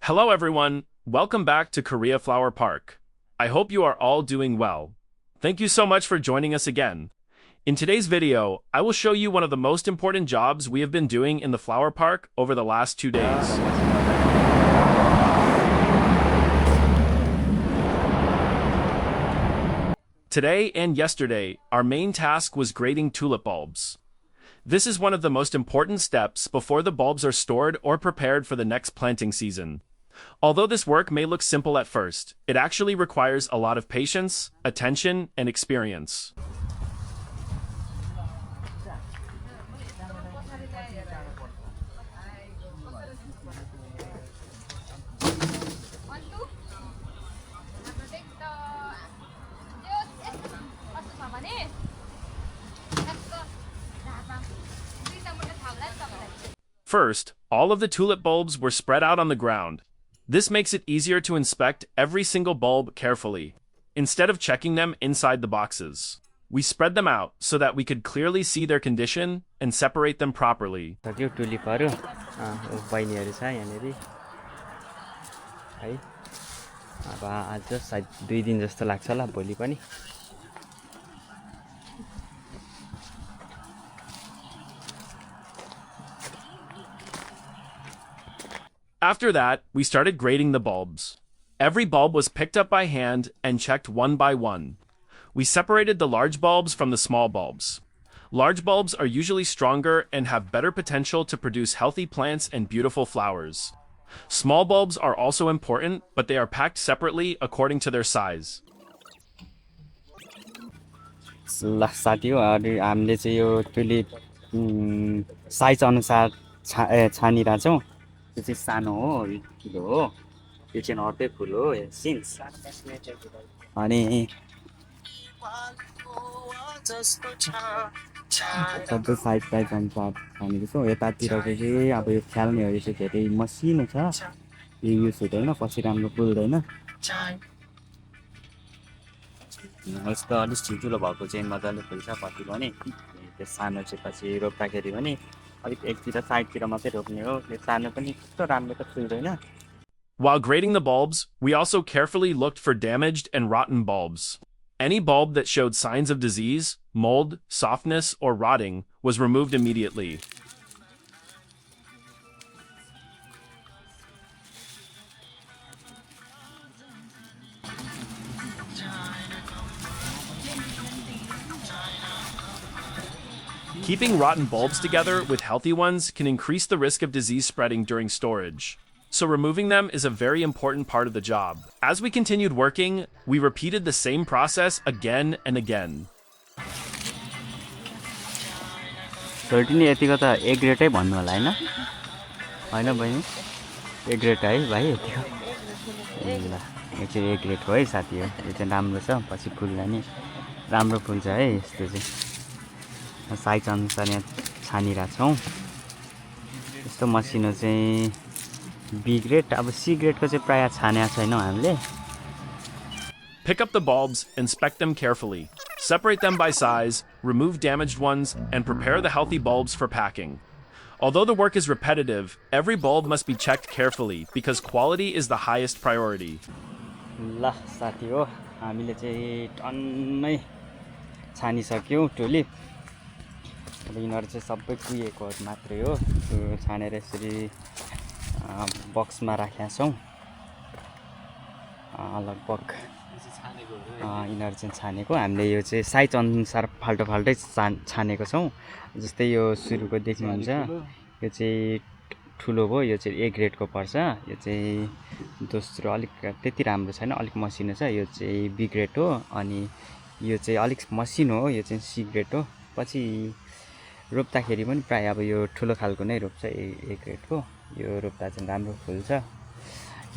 Hello everyone, welcome back to Korea Flower Park. I hope you are all doing well. Thank you so much for joining us again. In today's video, I will show you one of the most important jobs we have been doing in the flower park over the last 2 days. Today and yesterday, our main task was grading tulip bulbs. This is one of the most important steps before the bulbs are stored or prepared for the next planting season. Although this work may look simple at first, it actually requires a lot of patience, attention, and experience. First, all of the tulip bulbs were spread out on the ground. This makes it easier to inspect every single bulb carefully, instead of checking them inside the boxes. We spread them out so that we could clearly see their condition and separate them properly. After that, we started grading the bulbs. Every bulb was picked up by hand and checked one by one. We separated the large bulbs from the small bulbs. Large bulbs are usually stronger and have better potential to produce healthy plants and beautiful flowers. Small bulbs are also important, but they are packed separately according to their size. यो चाहिँ सानो हो यो ठुलो हो यो चाहिँ अर्कै full हो since अनि सबै साइज साइज अनुसार छानेको छु यतातिरको चाहिँ अब यो खेल्नेहरू चाहिँ धेरै मसिनो छ यो युज हुँदैन पछि राम्रो फुल्दैन यस्तो अलिक ठुल्ठुलो भएको चाहिँ मजाले फुल्छ पछि पनि त्यो सानो चाहिँ पछि रोप्दाखेरि पनि While grading the bulbs, we also carefully looked for damaged and rotten bulbs. Any bulb that showed signs of disease, mold, softness, or rotting was removed immediately. Keeping rotten bulbs together with healthy ones can increase the risk of disease spreading during storage. So removing them is a very important part of the job. As we continued working, we repeated the same process again and again. यतिको त ए ग्रेडै भन्नु होला हैन हैन बहिनी A grade है भाइ यतिको ल यो चाहिँ ए ग्रेड हो है साथी हो यो चाहिँ राम्रो छ पछि फुल्दा नि राम्रो फुल्छ है यस्तो चाहिँ साइज अनुसार यहाँ छानिरा छौं यस्तो मसिनो चाहिँ बी ग्रेड अब सी ग्रेड को चाहिँ प्राय छानेको छैनौ हामीले. Pick up the bulbs, inspect them carefully. Separate them by size, remove damaged ones, and prepare the healthy bulbs for packing. Although the work is repetitive, every bulb must be checked carefully because quality is the highest priority. ल साथी हो हामीले चाहिँ टन्नै छानिसक्यौं tulip. अब यिनीहरु चाहिँ सबै कुहिएकोहरु मात्रै हो. त्यो छानेर यसरी बक्समा राखेका छौं. लगभग यिनीहरु चाहिँ छानेको हामीले यो चाहिँ साइज अनुसार फाल्टो फाल्टै छानेको छौं. जस्तै यो सुरुको देख्नुहुन्छ यो चाहिँ ठुलो हो यो चाहिँ ए ग्रेड को पर्छ. यो चाहिँ दोस्रो अलिक त्यति राम्रो छैन अलिक मसिनो छ यो चाहिँ बी ग्रेड हो. अनि यो चाहिँ अलिक मसिनो हो यो चाहिँ सी ग्रेड हो. पछि रोप्दाखेरि पनि प्राय अब यो ठुलो खालको नै रोप्छ ए ग्रेड को. यो रोप्दा चाहिँ राम्रो फुल्छ.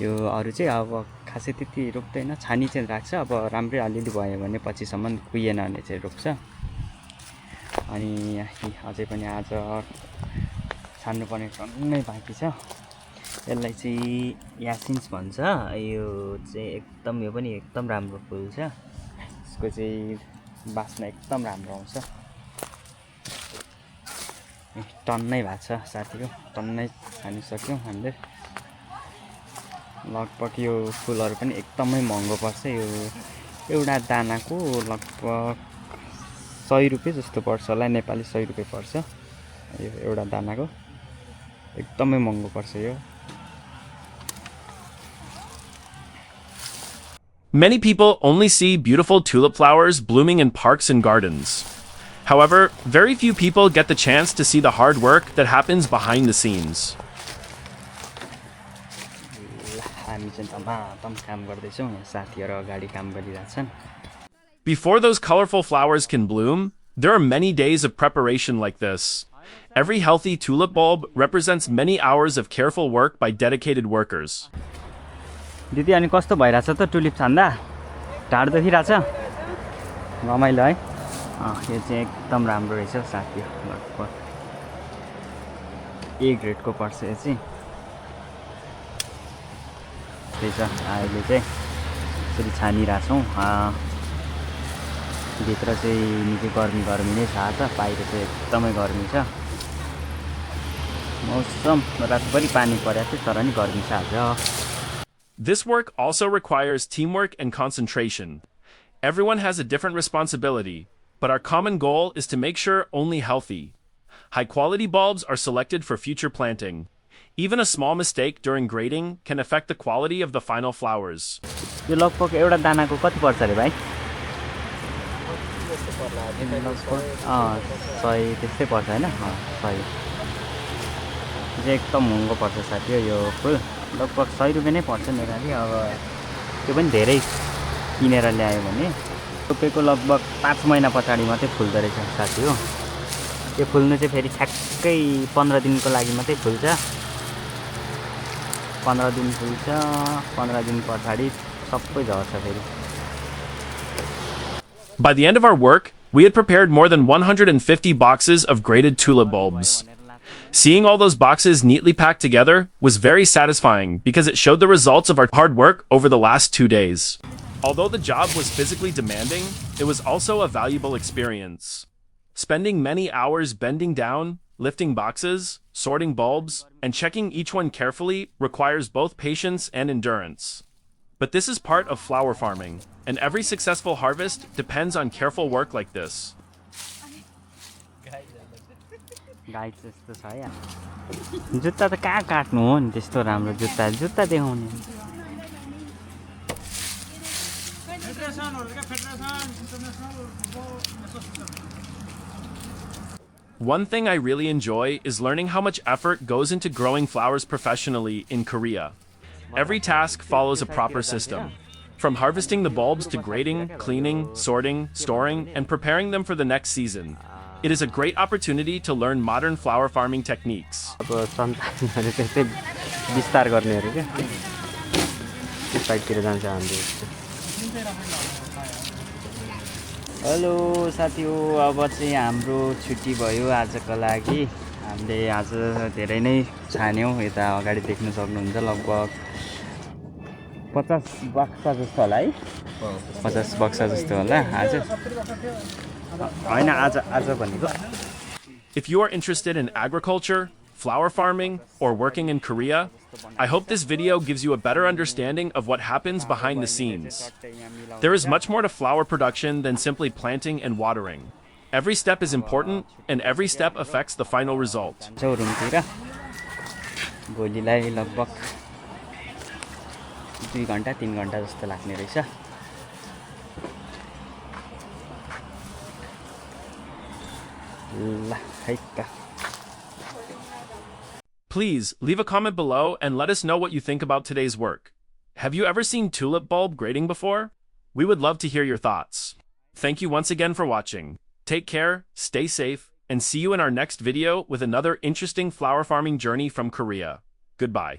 यो अरु चाहिँ अब खासै त्यति रोप्दैन छानी चाहिँ राख्छ. अब राम्रै अलिअलि भयो भने पछिसम्म कुहिएन भने चाहिँ रोप्छ. अनि अझै पनि आज छान्नुपर्ने टन्नै बाँकी छ. यसलाई चाहिँ यासिन्स भन्छ. यो चाहिँ एकदम यो पनि एकदम राम्रो फुल्छ. यसको चाहिँ बास्ना एकदम राम्रो आउँछ. टन्नै भएको छ साथीको टन्नै छानिसक्यौं हामीले. लगभग यो फुलहरू पनि एकदमै महँगो पर्छ यो एउटा दानाको लगभग 100 रुपैयाँ जस्तो पर्छ होला नेपाली 100 रुपैयाँ पर्छ यो एउटा दानाको एकदमै महँगो पर्छ यो Many people only see beautiful tulip flowers blooming in parks and gardens. However, very few people get the chance to see the hard work that happens behind the scenes. हामी चाहिँ धमाधम काम गर्दैछौँ साथीहरू अगाडि काम गरिरहेछन् Before those colorful flowers can bloom, there are many days of preparation like this. Every healthy tulip bulb represents many hours of careful work by dedicated workers. दिदी अनि कस्तो भइराछ त टुलिप छान्दा ढाड दुखिराछ रमाइलो है यो चाहिँ एकदम राम्रो रहेछ साथी लगभग ए ग्रेडको पर्छ यो चाहिँ त्यही छ अहिले चाहिँ यसरी छानिरहेछौँ भित्र चाहिँ निकै गर्मी नै छ आज बाहिर चाहिँ एकदमै गर्मी छ मौसम रातभरि पानी परेको थियो तर नि गर्मी छ आज This work also requires teamwork and concentration. Everyone has a different responsibility, but our common goal is to make sure only healthy, high-quality bulbs are selected for future planting. Even a small mistake during grading can affect the quality of the final flowers. यो लगभग एउटा दानाको कति पर्छ रे भाइ 100 त्यस्तै पर्छ हैन 100 चाहिँ एकदम महँगो पर्छ साथी यो फुल लगभग 100 रुपैयाँ नै पर्छ नेपाली अब त्यो पनि धेरै किनेर ल्यायो भने रोपेको लगभग 5 महिना पछाडि मात्रै फुल्दो रहेछ साथी हो यो फुल्नु चाहिँ फेरि ठ्याक्कै 15 दिनको लागि मात्रै फुल्छ 15 दिन फुल्छ 15 दिन पछाडि सबै झर्छ फेरि By the end of our work, we had prepared more than 150 boxes of graded tulip bulbs. Seeing all those boxes neatly packed together was very satisfying because it showed the results of our hard work over the last 2 days. Although the job was physically demanding, it was also a valuable experience. Spending many hours bending down, lifting boxes, sorting bulbs, and checking each one carefully requires both patience and endurance. But this is part of flower farming, and every successful harvest depends on careful work like this. Guide जस्तो छ है जुत्ता त कहाँ काट्नु हो नि त्यस्तो राम्रो जुत्ता देखाउने One thing I really enjoy is learning how much effort goes into growing flowers professionally in Korea. Every task follows a proper system. From harvesting the bulbs to grading, cleaning, sorting, storing, and preparing them for the next season. It is a great opportunity to learn modern flower farming techniques. अब सन्तानहरु त्यस्तै विस्तार गर्नेहरु के त्यो साइडतिर जान्छ हामीले hello साथीहरु अब चाहिँ हाम्रो छुट्टी भयो आजको लागि हामीले आज धेरै नै छान्यौं यता अगाडि देख्न सक्नुहुन्छ लगभग 50 बक्सा जस्तो होला है 50 बक्सा जस्तो होला आज हैन आज भनेको If you are interested in agriculture, flower farming, or working in Korea, I hope this video gives you a better understanding of what happens behind the scenes. There is much more to flower production than simply planting and watering. Every step is important, and every step affects the final result. भोलिलाई लगभग 2 घण्टा 3 घण्टा जस्तो लाग्ने रहेछ ल है त Please leave a comment below and let us know what you think about today's work. Have you ever seen tulip bulb grading before? We would love to hear your thoughts. Thank you once again for watching. Take care, stay safe, and see you in our next video with another interesting flower farming journey from Korea. Goodbye.